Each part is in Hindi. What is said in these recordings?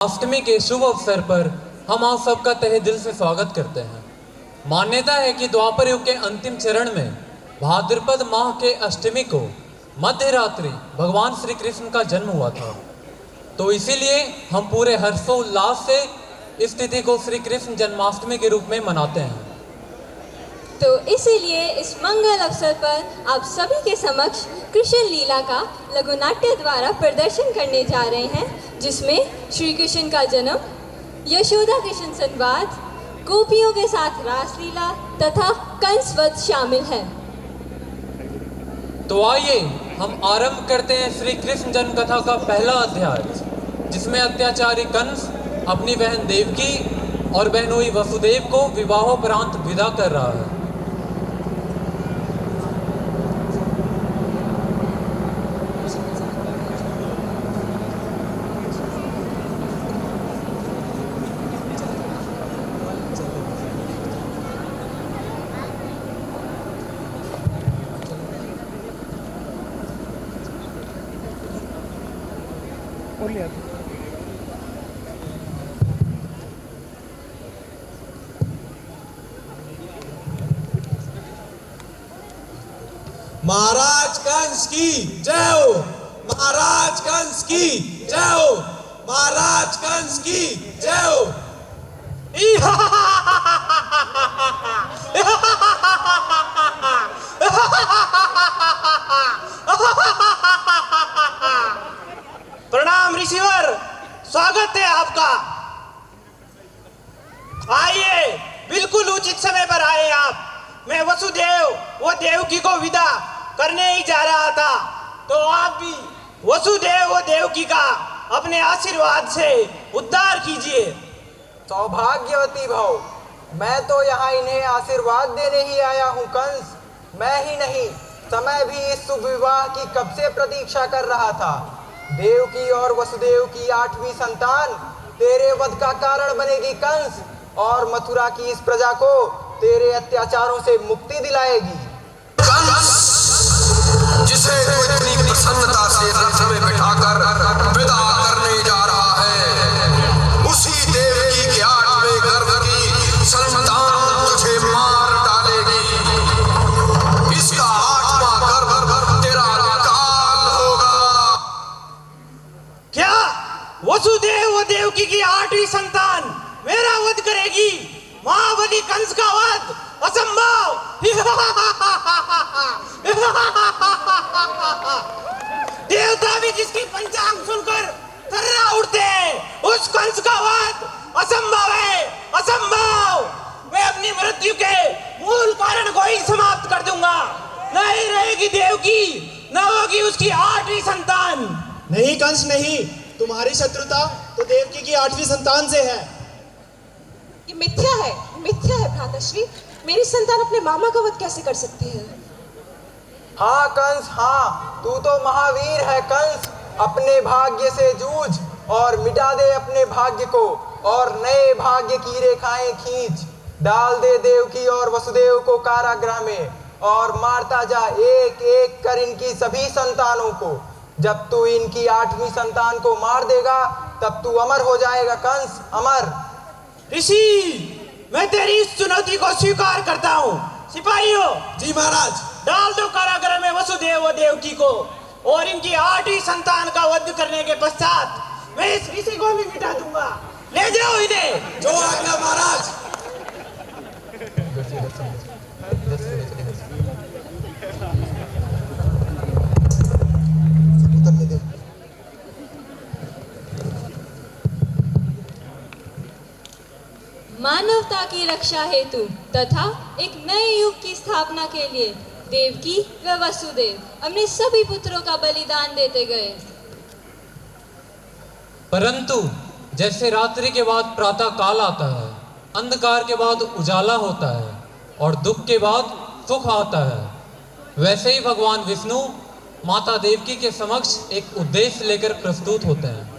अष्टमी के शुभ अवसर पर हम आप सबका तहे दिल से स्वागत करते हैं। मान्यता है कि द्वापर युग के अंतिम चरण में भाद्रपद माह के अष्टमी को मध्य रात्रि भगवान श्री कृष्ण का जन्म हुआ था। तो इसीलिए हम पूरे हर्षोल्लास से इस तिथि को श्री कृष्ण जन्माष्टमी के रूप में मनाते हैं। तो इसीलिए इस मंगल अवसर पर आप सभी के समक्ष कृष्ण लीला का लघु नाट्य द्वारा प्रदर्शन करने जा रहे हैं, जिसमें श्री कृष्ण का जन्म, यशोदा कृष्ण संवाद, गोपियों के साथ रासलीला तथा कंस वध शामिल है। तो आइए हम आरंभ करते हैं श्री कृष्ण जन्म कथा का पहला अध्याय, जिसमें अत्याचारी कंस अपनी बहन देवकी और बहनोई वसुदेव को विवाहोपरांत विदा कर रहा है। महाराज कंस की जय हो, महाराज कंस की जय हो, महाराज कंस की जय हो। प्रणाम ऋषिवर, स्वागत है आपका। आइए, बिल्कुल उचित समय पर आए आप। मैं वसुदेव वो देवकी को विदा करने ही जा रहा था, तो आप भी वसुदेव वो देवकी का अपने आशीर्वाद से उद्धार कीजिए। सौभाग्यवती भव, मैं तो यहाँ इन्हें आशीर्वाद देने ही आया हूँ कंस। मैं ही नहीं, समय भी इस शुभ विवाह की कब से प्रतीक्षा कर रहा था। देवकी और वसुदेव की 8वीं संतान तेरे वध का कारण बनेगी कंस, और मथुरा की इस प्रजा को तेरे अत्याचारों से मुक्ति दिलाएगी। कंस, जिसे इतनी प्रसन्नता से रथ में बिठाकर विदा करने जा रहा है, उसी देवकी के 8वें गर्भ की संतान तुझे मार डालेगी। इसका 8वां गर्भ तेरा काल होगा। क्या वसुदेव वो देवकी की 8वीं संतान मेरा वध करेगी? महाबली कंस का वध असंभव। देवता भी जिसकी पंचांग सुनकर थर्रा उठते हैं, उस कंस का वध असंभव है, असंभव। मैं अपनी मृत्यु के मूल कारण को ही समाप्त कर दूंगा। नहीं रहेगी देवकी, न होगी उसकी 8वीं संतान। नहीं कंस नहीं, तुम्हारी शत्रुता तो देवकी की 8वीं संतान से है। ये मिथ्या है भ्राताश्री। मेरी संतान अपने मामा का वध कैसे कर सकती है? हाँ कंस हाँ, तू तो महावीर है कंस। अपने भाग्य से जूझ और मिटा दे अपने भाग्य को, और नए भाग्य की रेखाएं खींच। डाल दे देवकी और वसुदेव को कारागृह में, और मारता जा एक एक कर इनकी सभी संतानों को। जब तू इनकी 8वीं संतान को मार देगा, तब तू अमर हो जाएगा कंस, अमर। ऋषि, मैं तेरी इस चुनौती को स्वीकार करता हूँ। सिपाहियों, जी महाराज। डाल दो कारागृह में वसुदेव व देवकी को, और इनकी 8वीं संतान का वध करने के पश्चात मैं इस ऋषि को भी मिटा दूंगा। ले जाओ इन्हें। जो आज्ञा महाराज। मानवता की रक्षा हेतु तथा एक नए युग की स्थापना के लिए देवकी व वसुदेव अपने सभी पुत्रों का बलिदान देते गए। परंतु जैसे रात्रि के बाद प्रातः काल आता है, अंधकार के बाद उजाला होता है और दुख के बाद सुख आता है, वैसे ही भगवान विष्णु माता देवकी के समक्ष एक उद्देश्य लेकर प्रस्तुत होते हैं।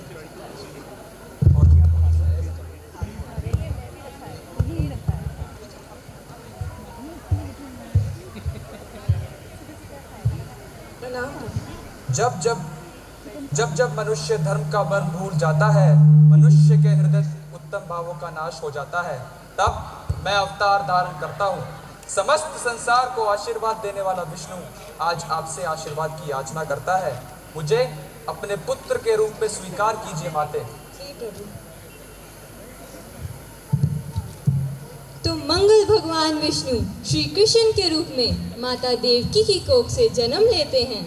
जब जब जब जब मनुष्य धर्म का वर्ण भूल जाता है, मनुष्य के हृदय उत्तम भावों का नाश हो जाता है, तब मैं अवतार धारण करता हूँ। समस्त संसार को आशीर्वाद देने वाला विष्णु आज आपसे आशीर्वाद की याचना करता है। मुझे अपने पुत्र के रूप में स्वीकार कीजिए माते। जी प्रभु। तो मंगल भगवान विष्णु श्री कृष्ण के रूप में माता देवकी की कोख से जन्म लेते हैं।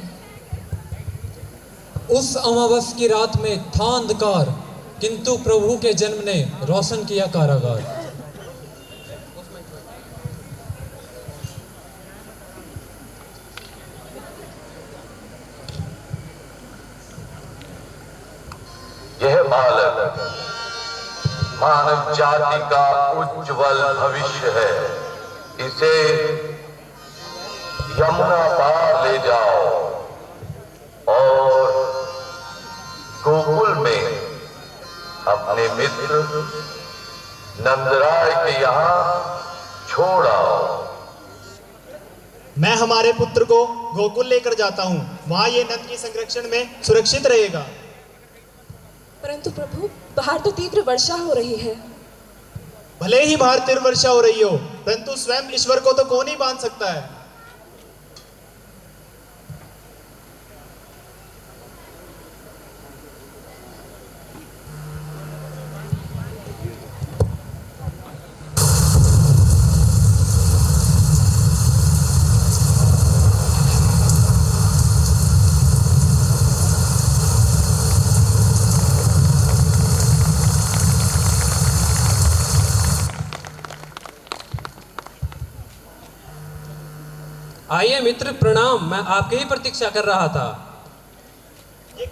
उस अमावस की रात में था अंधकार, किंतु प्रभु के जन्म ने रोशन किया कारागार। यह बालक मानव जाति का उज्जवल भविष्य है। इसे यमुना पार ले जाओ और गोकुल में अपने मित्र नंदराय के यहाँ छोड़ आओ। मैं हमारे पुत्र को गोकुल लेकर जाता हूँ, वहाँ ये नंद की संरक्षण में सुरक्षित रहेगा। परंतु प्रभु, बाहर तो तीव्र वर्षा हो रही है। भले ही बाहर तीव्र वर्षा हो रही हो, परंतु स्वयं ईश्वर को तो कौन ही बांध सकता है। आइए मित्र, प्रणाम। मैं आपकी ही प्रतीक्षा कर रहा था। ये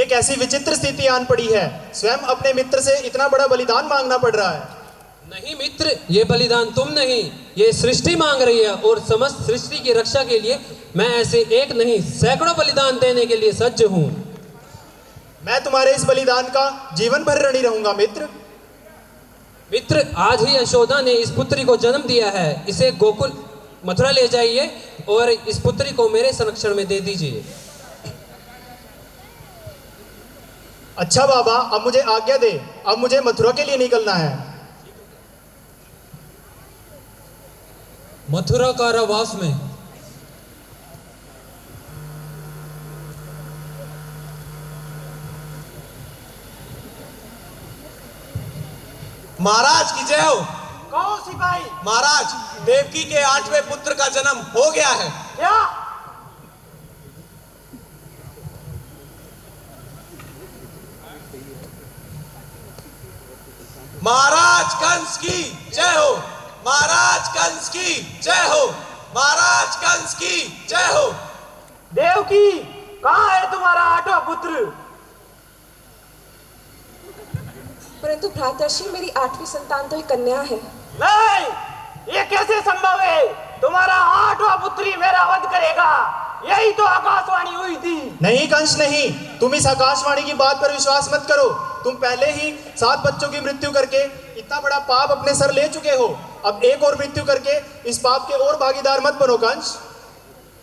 कैसी विचित्र स्थिति आन पड़ी है। स्वयं अपने मित्र से इतना बड़ा बलिदान मांगना पड़ रहा है। नहीं मित्र, ये बलिदान तुम नहीं, ये सृष्टि मांग रही है, और समस्त सृष्टि की रक्षा के लिए मैं ऐसे एक नहीं सैकड़ों बलिदान देने के लिए सज्ज हूँ। मैं तुम्हारे इस बलिदान का जीवन भर ऋणी रहूंगा मित्र। मित्र, आज ही यशोदा ने इस पुत्री को जन्म दिया है। इसे गोकुल मथुरा ले जाइए और इस पुत्री को मेरे संरक्षण में दे दीजिए। अच्छा बाबा, अब मुझे आज्ञा दे। अब मुझे मथुरा के लिए निकलना है। मथुरा कारावास में महाराज की जय हो। कहो सिपाही। महाराज, देवकी के 8वें पुत्र का जन्म हो गया है। क्या? महाराज कंस की जय हो। महाराज कंस की जय हो। महाराज कंस की जय हो। देवकी, कहाँ है तुम्हारा 8वां पुत्र? परंतु भ्रातर्षि, मेरी 8वीं संतान तो एक कन्या है। नहीं, ये कैसे संभव है? तुम्हारा 8वां पुत्री मेरा वध करेगा, यही तो आकाशवाणी हुई थी। नहीं कंस नहीं, तुम इस आकाशवाणी की बात पर विश्वास मत करो। तुम पहले ही 7 बच्चों की मृत्यु करके इतना बड़ा पाप अपने सर ले चुके हो। अब एक और मृत्यु करके इस पाप के और भागीदार मत बनो कंस।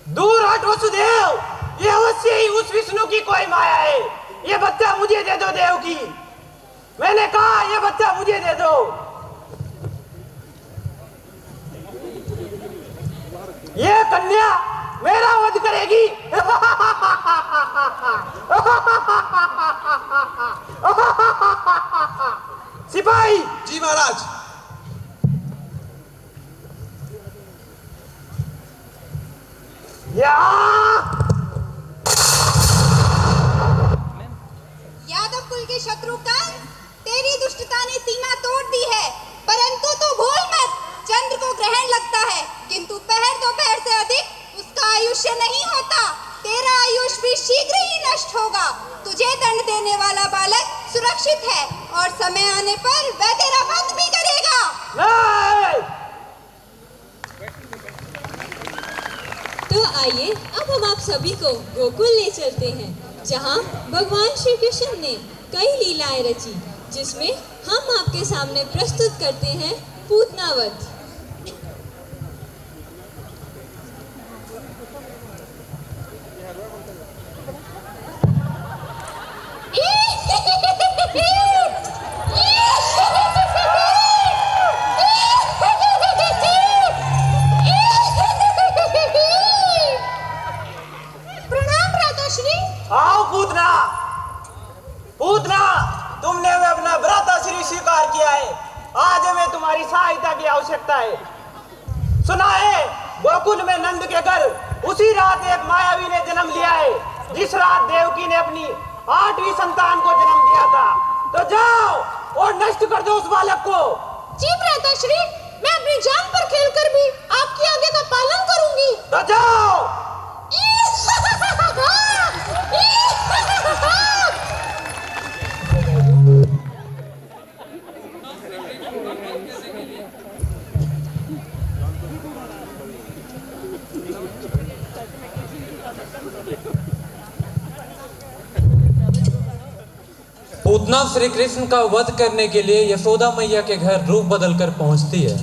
दूर हट वसुदेव, ये अवश्य ही उस विष्णु की कोई माया है। ये बच्चा मुझे दे दो देवकी, मैंने कहा ये बच्चा मुझे दे दो। ये कन्या मेरा वध करेगी। सिपाही जी महाराज। यादव कुल के शत्रु कंस, तेरी दुष्टता ने सीमा तोड़ दी है, परंतु तू भूल मत, चंद्र को ग्रहण लगता है, किंतु पहर दोपहर से अधिक उसका आयुष्य नहीं होता। तेरा आयुष्य भी शीघ्र ही नष्ट होगा। तुझे दंड देने वाला बालक सुरक्षित है और समय आने पर वह तेरा वध भी करेगा। तो आइए, अब हम आप सभी को गोकुल ले चलते हैं, जहाँ भगवान श्री कृष्ण ने कई लीलाएं रची, जिसमें हम आपके सामने प्रस्तुत करते हैं पूतना वध। गोकुल में नंद के घर उसी रात एक मायावी ने जन्म लिया है, जिस रात देवकी ने अपनी 8वीं संतान को जन्म दिया था। तो जाओ और नष्ट कर दो उस बालक को। जी भ्राताश्री, मैं अपनी जान पर खेलकर भी आपकी आज्ञा का पालन करूंगी। तो जाओ। पूतना श्री कृष्ण का वध करने के लिए यशोदा मैया के घर रूप बदलकर पहुंचती है।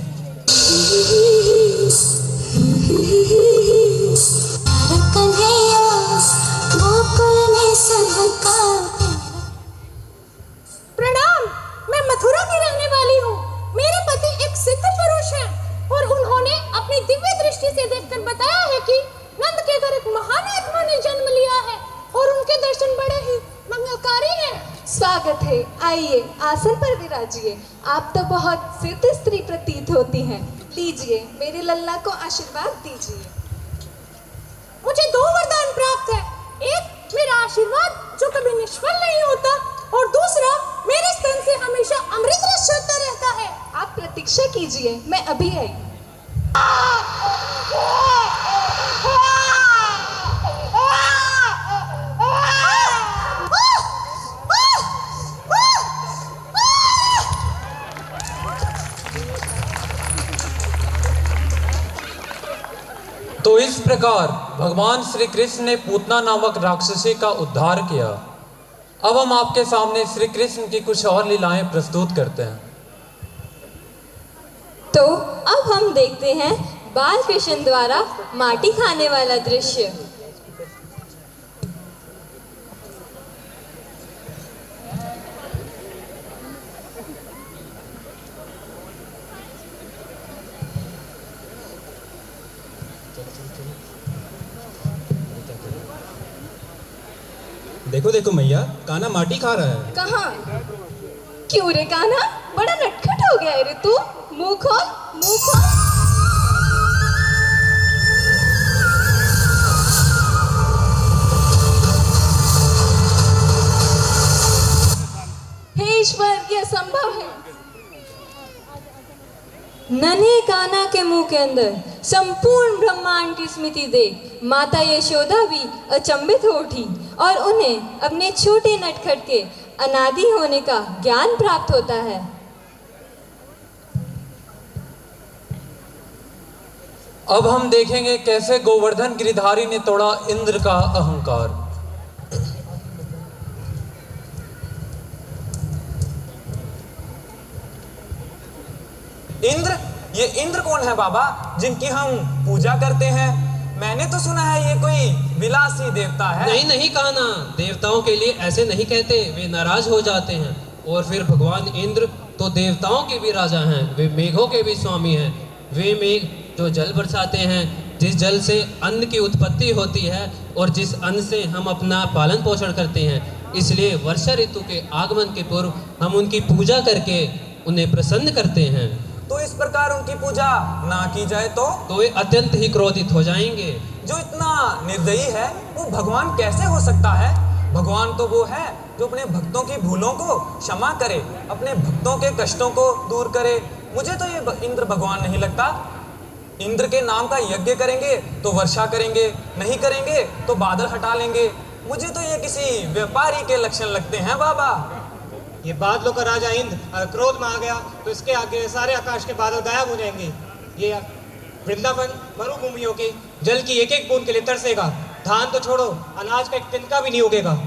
प्रणाम, मैं मथुरा की रहने वाली हूँ। मेरे पति एक सिद्ध पुरुष हैं और उन्होंने अपनी दिव्य दृष्टि से देखकर बताया है कि नंद के घर एक महान आत्मा ने जन्म लिया है और उनके दर्शन बड़े ही मंगलकारी हैं। स्वागत है, आइए आसन पर विराजिए। आप तो बहुत सिद्ध स्त्री प्रतीत होती हैं। लीजिए, मेरे लल्ला को आशीर्वाद दीजिए। मुझे 2 वरदान प्राप्त है। एक, मेरा आशीर्वाद जो कभी निष्फल नहीं होता, और दूसरा, मेरे स्तन से हमेशा अमृत रस चलता रहता है। आप प्रतीक्षा कीजिए, मैं अभी आई। तो इस प्रकार भगवान श्री कृष्ण ने पूतना नामक राक्षसी का उद्धार किया। अब हम आपके सामने श्री कृष्ण की कुछ और लीलाएं प्रस्तुत करते हैं। तो अब हम देखते हैं बाल कृष्ण द्वारा माटी खाने वाला दृश्य। देखो देखो मैया, कान्हा माटी खा रहा है। कहाँ? क्यों रे कान्हा, बड़ा नटखट हो गया है रे तू। मुंह खोल, मुंह खोल। हे ईश्वर, यह संभव है? नन्हे कान्हा के मुंह के अंदर संपूर्ण ब्रह्मांड की स्मृति देख माता यशोदा भी अचंभित हो उठी और उन्हें अपने छोटे नटखट के अनादि होने का ज्ञान प्राप्त होता है। अब हम देखेंगे कैसे गोवर्धन गिरिधारी ने तोड़ा इंद्र का अहंकार। इंद्र? ये इंद्र कौन है बाबा, जिनकी हम पूजा करते हैं? मैंने तो सुना है ये कोई विलासी देवता है। नहीं नहीं कान्हा, देवताओं के लिए ऐसे नहीं कहते, वे नाराज हो जाते हैं। और फिर भगवान इंद्र तो देवताओं के भी राजा हैं, वे मेघों के भी स्वामी हैं। वे मेघ जो जल बरसाते हैं, जिस जल से अन्न की उत्पत्ति होती है और जिस अन्न से हम अपना पालन पोषण करते हैं। इसलिए वर्षा ऋतु के आगमन के पूर्व हम उनकी पूजा करके उन्हें प्रसन्न करते हैं। तो इस प्रकार उनकी पूजा ना की जाए तो वे अत्यंत ही क्रोधित हो जाएंगे। जो इतना निर्दयी है वो भगवान कैसे हो सकता है? भगवान तो वो है जो अपने भक्तों की भूलों को क्षमा करे, अपने भक्तों के कष्टों को दूर करे। मुझे तो ये इंद्र भगवान नहीं लगता। इंद्र के नाम का यज्ञ करेंगे तो वर्षा करेंगे, नहीं करेंगे तो बादल हटा लेंगे। मुझे तो ये किसी व्यापारी के लक्षण लगते हैं बाबा। ये बादलों का राजा इंद्र अगर क्रोध में आ गया तो इसके आगे सारे आकाश के बादल गायब हो जाएंगे। ये वृंदावन मरुभूमियों के जल की एक एक बूंद के लिए तरसेगा। धान तो छोड़ो, अनाज का एक तिनका भी नहीं उगेगा।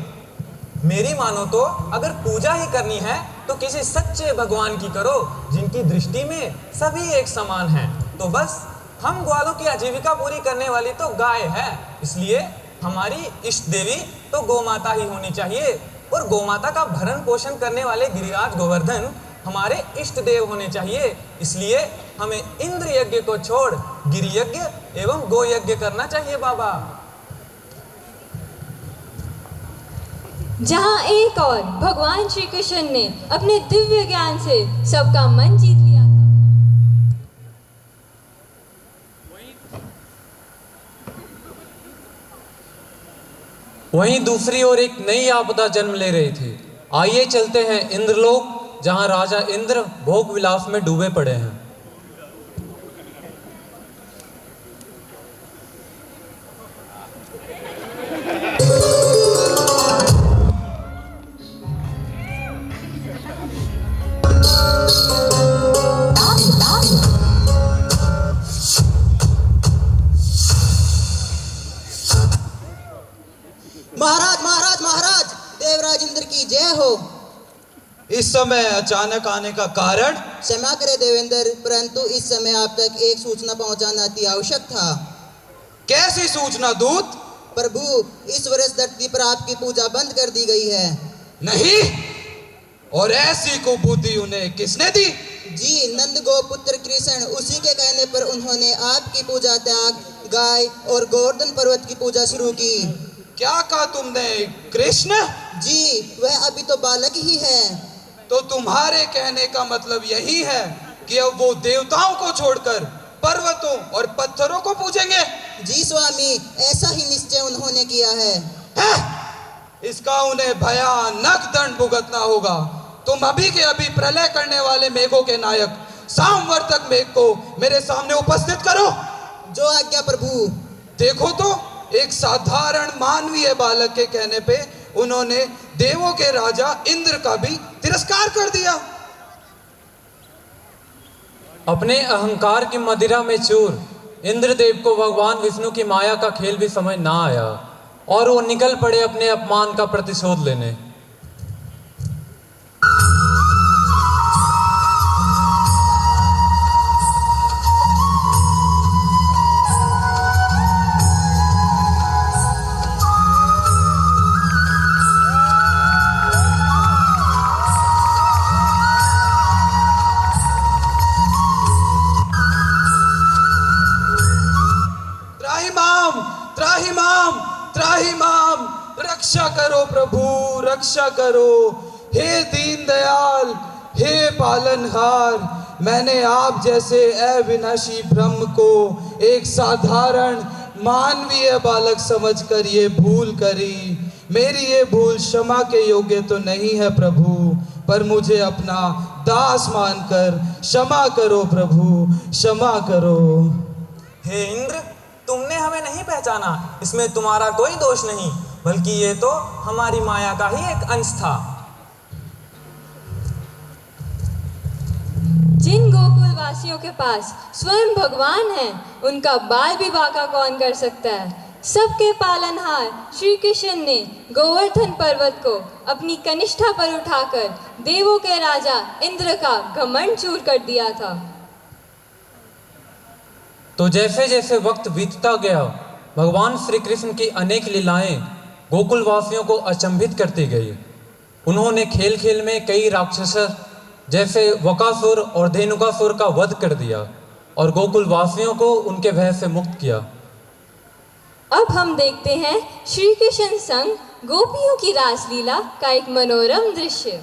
मेरी मानो तो अगर पूजा ही करनी है तो किसी सच्चे भगवान की करो, जिनकी दृष्टि में सभी एक समान हैं। तो बस हम ग्वालों की आजीविका पूरी करने वाली तो गाय है, इसलिए हमारी इष्ट देवी तो गोमाता ही होनी चाहिए। और गोमाता का भरण पोषण करने वाले गिरिराज गोवर्धन हमारे इष्ट देव होने चाहिए। इसलिए हमें इंद्र यज्ञ को छोड़ गिरि यज्ञ एवं गो यज्ञ करना चाहिए बाबा। जहाँ एक और भगवान श्री कृष्ण ने अपने दिव्य ज्ञान से सबका मन जीत लिया था, वहीं दूसरी ओर एक नई आपदा जन्म ले रही थी। आइए चलते हैं इंद्रलोक, जहां राजा इंद्र भोग विलास में डूबे पड़े हैं। महाराज महाराज महाराज, देवराज इंद्र की जय हो। इस समय अचानक आने का कारण? क्षमा करे देवेंद्र, परंतु इस समय आप तक एक सूचना पहुंचाना अति आवश्यक था। कैसी सूचना दूत? प्रभु, इस वर्ष धरती पर आपकी पूजा बंद कर दी गई है। नहीं, और ऐसी कुबुद्धि उन्हें किसने दी? जी, नंद गोपुत्र कृष्ण, उसी के कहने पर उन्होंने आपकी पूजा त्याग गाय और गोवर्धन पर्वत की पूजा शुरू की। क्या कहा तुमने? कृष्ण? जी, वह अभी तो बालक ही है। तो तुम्हारे कहने का मतलब यही है कि अब वो देवताओं को छोड़कर पर्वतों और पत्थरों को पूजेंगे? जी स्वामी, ऐसा ही निश्चय उन्होंने किया है। इसका उन्हें भयानक दंड भुगतना होगा। तुम अभी के अभी प्रलय करने वाले मेघों के नायक सामवर्तक मेघ को मेरे सामने उपस्थित करो। जो आज्ञा प्रभु। देखो तो, एक साधारण मानवीय बालक के कहने पे उन्होंने देवों के राजा इंद्र का भी तिरस्कार कर दिया। अपने अहंकार की मदिरा में चूर इंद्रदेव को भगवान विष्णु की माया का खेल भी समझ ना आया और वो निकल पड़े अपने अपमान का प्रतिशोध लेने। त्राहिमाम, त्राहिमाम, रक्षा करो प्रभु, रक्षा करो। हे दीन दयाल, हे पालनहार, मैंने आप जैसे अविनाशी ब्रह्म को एक साधारण मानवीय बालक समझकर ये भूल करी। मेरी ये भूल क्षमा के योग्य तो नहीं है प्रभु, पर मुझे अपना दास मानकर क्षमा करो प्रभु, क्षमा करो। हे इंद्र, तुमने हमें नहीं पहचाना, इसमें तुम्हारा कोई दोष नहीं, बल्कि ये तो हमारी माया का ही एक अंश था। जिन गोकुल वासियों के पास स्वयं भगवान है, उनका बाल विवाह का कौन कर सकता है। सबके पालनहार श्री कृष्ण ने गोवर्धन पर्वत को अपनी कनिष्ठा पर उठाकर देवों के राजा इंद्र का घमंड चूर कर दिया था। तो जैसे जैसे वक्त बीतता गया, भगवान श्री कृष्ण की अनेक लीलाएं गोकुल वासियों को अचंभित करती गई। उन्होंने खेल खेल में कई राक्षस जैसे वकासुर और धेनुकासुर का वध कर दिया और गोकुल वासियों को उनके भय से मुक्त किया। अब हम देखते हैं श्री कृष्ण संग गोपियों की रासलीला का एक मनोरम दृश्य।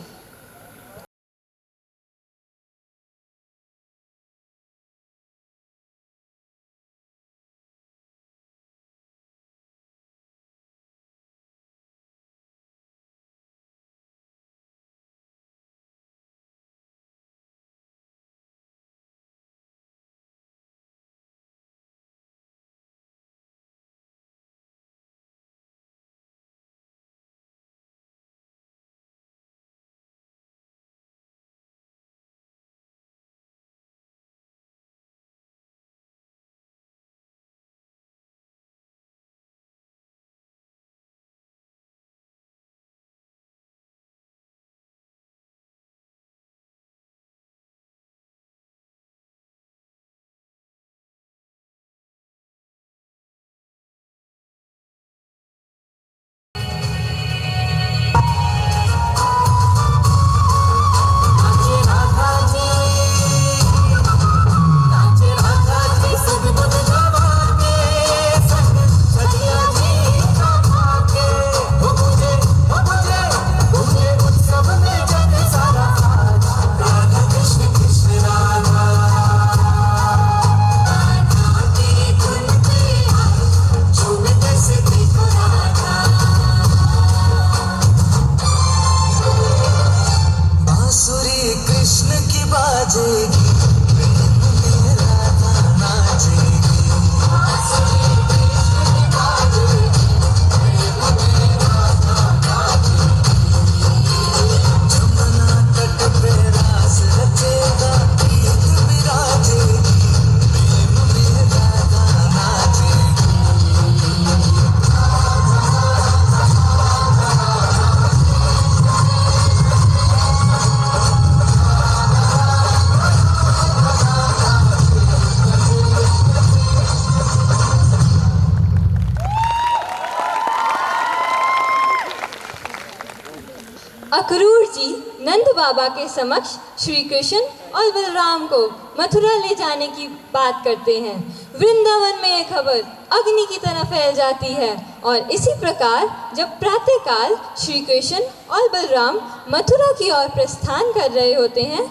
अक्रूर जी नंद बाबा के समक्ष श्री कृष्ण और बलराम को मथुरा ले जाने की बात करते हैं। वृंदावन में ये खबर अग्नि की तरह फैल जाती है और इसी प्रकार जब प्रातःकाल श्री कृष्ण और बलराम मथुरा की ओर प्रस्थान कर रहे होते हैं,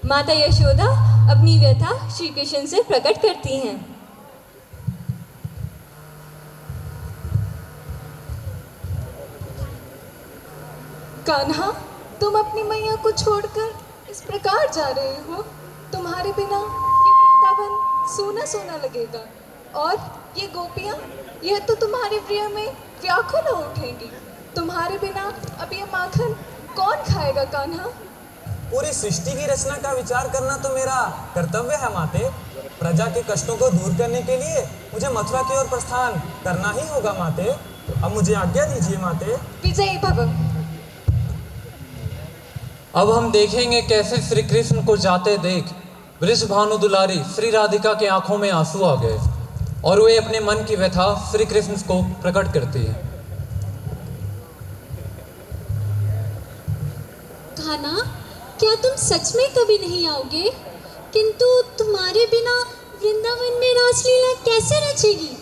माता यशोदा अपनी व्यथा श्री कृष्ण से प्रकट करती हैं। कान्हा, तुम अपनी मैया को छोड़कर इस प्रकार जा रहे हो। तुम्हारे बिना ये वृंदावन सूना सूना लगेगा और ये गोपियाँ, यह तो तुम्हारे प्रिय में व्याकुल हो उठेंगी। तुम्हारे बिना अब ये माखन कौन खाएगा कान्हा? पूरी सृष्टि की रचना का विचार करना तो मेरा कर्तव्य है माते। प्रजा के कष्टों को दूर करने के लिए मुझे मथुरा की ओर प्रस्थान करना ही होगा माते। अब मुझे आज्ञा दीजिए माते। विजयी भव। अब हम देखेंगे कैसे श्री कृष्ण को जाते देख वृष भानु दुलारी श्री राधिका की आंखों में आंसू आ गए और वे अपने मन की व्यथा श्री कृष्ण को प्रकट करती है। कान्हा, क्या तुम सच में कभी नहीं आओगे? किंतु तुम्हारे बिना वृंदावन में रासलीला कैसे रचेगी?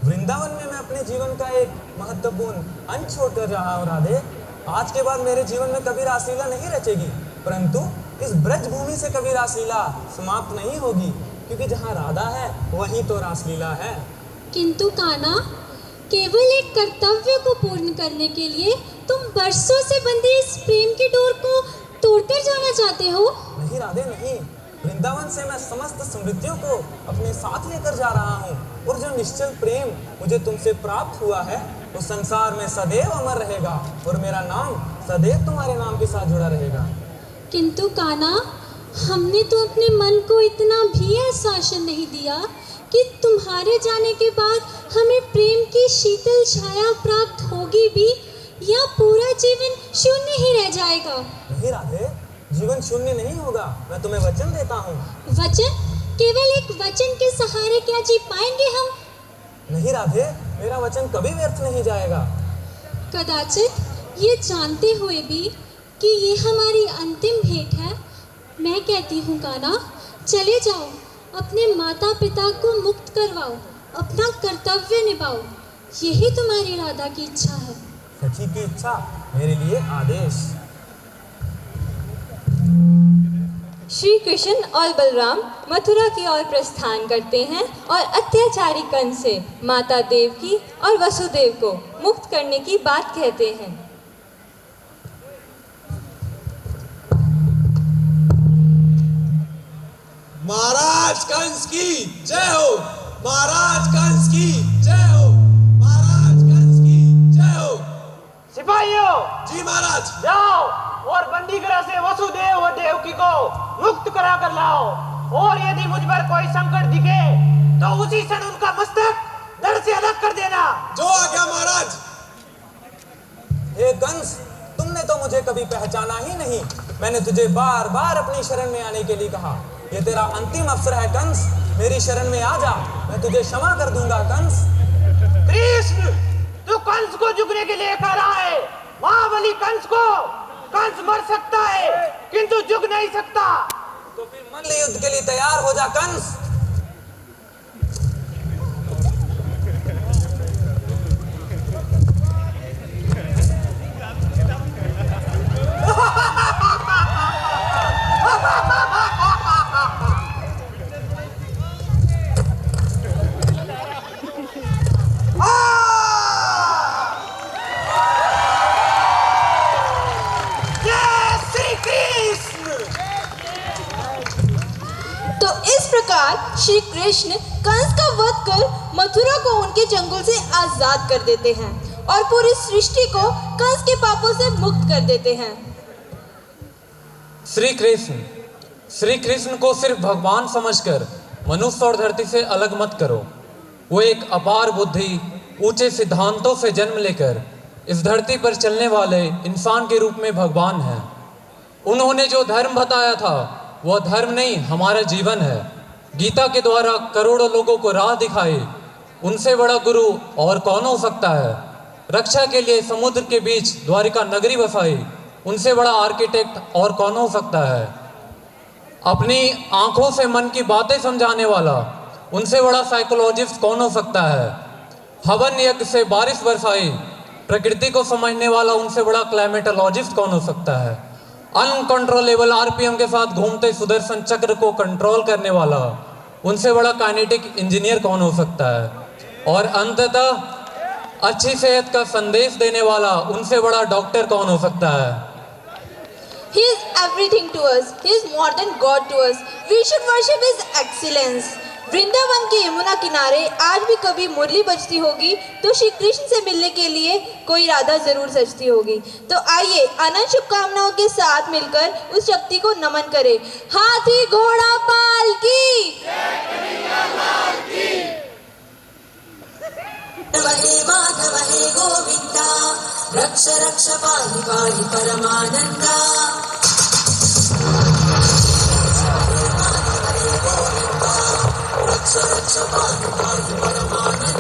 वृंदावन में मैं अपने जीवन का एक महत्वपूर्ण अंश छोड़कर रहा हूँ राधे। आज के बाद मेरे जीवन में कभी रासलीला नहीं रचेगी, परंतु इस ब्रज भूमि से कभी रासलीला समाप्त नहीं होगी, क्योंकि जहाँ राधा है वहीं तो रासलीला है। किंतु कान्हा, केवल एक कर्तव्य को पूर्ण करने के लिए तुम वर्षों से बंधी इस प्रेम की डोर को तोड़कर जाना चाहते हो? नहीं राधे नहीं, वृंदावन से मैं समस्त स्मृतियों को अपने साथ लेकर जा रहा हूँ और जो निश्चल प्रेम मुझे तुमसे प्राप्त हुआ है वो संसार में सदैव अमर रहेगा और मेरा नाम सदैव तुम्हारे नाम के साथ जुड़ा रहेगा। किंतु कान्हा, हमने तो अपने मन को इतना भी आश्वासन नहीं दिया कि तुम्हारे जाने के बाद हमें प्रेम की शीतल छाया प्राप्त होगी भी या पूरा जीवन शून्य ही रह जाएगा। नहीं राधे, जीवन शून्य नहीं होगा, मैं तुम्हें वचन देता हूँ। वचन? केवल एक वचन के सहारे क्या जी पाएंगे हम? नहीं राधे, मेरा वचन कभी व्यर्थ नहीं जाएगा। कदाचित ये जानते हुए भी कि ये हमारी अंतिम भेंट है, मैं कहती हूँ कान्हा, चले जाओ, अपने माता पिता को मुक्त करवाओ, अपना कर्तव्य निभाओ। यही तुम्हारी राधा की इच्छा है। सखी की इच्छा मेरे लिए आदेश। श्री कृष्ण और बलराम मथुरा की ओर प्रस्थान करते हैं और अत्याचारी कंस से माता देवकी और वसुदेव को मुक्त करने की बात कहते हैं। महाराज कंस की जय हो, महाराज कंस की जय हो, महाराज कंस की जय हो। सिपाहियों, जी महाराज। जाओ और बंदी गृह से वसुदेव और देवकी को मुक्त करा कर लाओ, और यदि मुझ पर कोई संकट दिखे तो उसी क्षण उनका मस्तक धड़ से अलग कर देना। जो आ गया महाराज। हे कंस, तुमने तो मुझे कभी पहचाना ही नहीं। मैंने तुझे बार बार अपनी शरण में आने के लिए कहा। ये तेरा अंतिम अवसर है कंस, मेरी शरण में आ जा, मैं तुझे क्षमा कर दूंगा कंस। कृष्ण, तू कंस को झुकने के लिए कह रहा है। महाबली कंस मर सकता है किंतु झुक नहीं सकता। तो फिर मल्ल युद्ध के लिए तैयार हो जा कंस। श्री कृष्ण कंस का वध कर मथुरा को उनके चंगुल से आजाद कर देते हैं और पूरी सृष्टि को कंस के पापों से मुक्त कर देते हैं। श्री कृष्ण को सिर्फ भगवान समझकर मनुष्य और धरती से अलग मत करो। वो एक अपार बुद्धि, ऊंचे सिद्धांतों से जन्म लेकर इस धरती पर चलने वाले इंसान के रूप में भगवान हैं। उन्होंने जो धर्म बताया था वह धर्म नहीं, हमारा जीवन है। गीता के द्वारा करोड़ों लोगों को राह दिखाई, उनसे बड़ा गुरु और कौन हो सकता है। रक्षा के लिए समुद्र के बीच द्वारिका नगरी बसाई, उनसे बड़ा आर्किटेक्ट और कौन हो सकता है। अपनी आंखों से मन की बातें समझाने वाला, उनसे बड़ा साइकोलॉजिस्ट कौन हो सकता है। हवन यज्ञ से बारिश बरसाई, प्रकृति को समझने वाला, उनसे बड़ा क्लाइमेटोलॉजिस्ट कौन हो सकता है। अनकंट्रोलेबल आरपीएम के साथ घूमते सुदर्शन चक्र को कंट्रोल करने वाला, उनसे बड़ा काइनेटिक इंजीनियर कौन हो सकता है। और अंततः अच्छी सेहत का संदेश देने वाला, उनसे बड़ा डॉक्टर कौन हो सकता है। He is everything to us. He is more than God to us. We should worship His excellence. Vrindavan के यमुना किनारे आज भी कभी मुरली बजती होगी तो श्री कृष्ण से मिलने के लिए कोई राधा जरूर सजती होगी। तो आइए अनंत शुभकामनाओं के साथ मिलकर उस शक्ति को नमन करें। हाथी घोड़ा पाल की, माधव हे गोविंदा, रक्ष रक्ष पाहि पाहि परमानंदा। रक्ष रक्ष पाहि पाहि